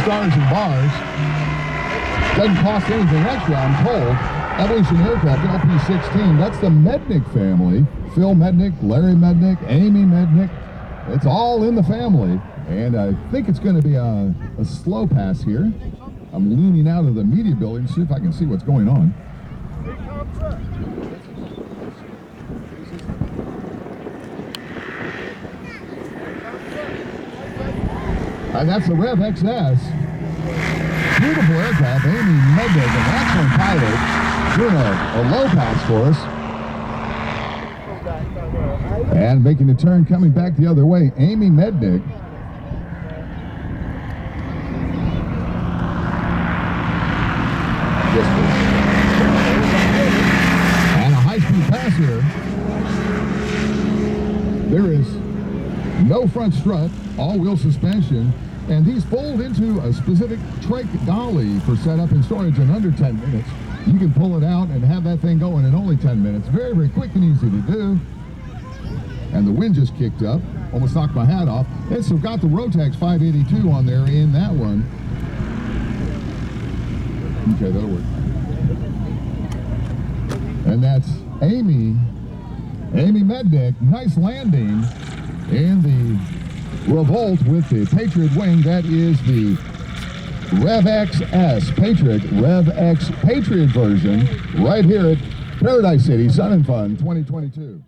stars and bars. Doesn't cost anything extra, I'm told. Evolution Aircraft LP-16, that's the Mednick family. Phil Mednick, Larry Mednick, Amy Mednick. It's all in the family. And I think it's going to be a slow pass here. I'm leaning out of the media building to see if I can see what's going on. And that's the REV XS. Beautiful aircraft. Amy Mednick, an excellent pilot, doing a low pass for us. And making the turn, coming back the other way, Amy Mednick. And a high-speed pass here. There is no front strut, all-wheel suspension, and these fold into a specific trike dolly for setup and storage in under 10 minutes. You can pull it out and have that thing going in only 10 minutes. Very, very quick and easy to do. And the wind just kicked up, almost knocked my hat off. It's got the Rotax 582 on there in that one. Okay, that'll work. And that's Amy Mednick. Nice landing in the Revolt with the Patriot wing. That is the REV XS REV X Patriot version right here at Paradise City Sun and Fun 2022.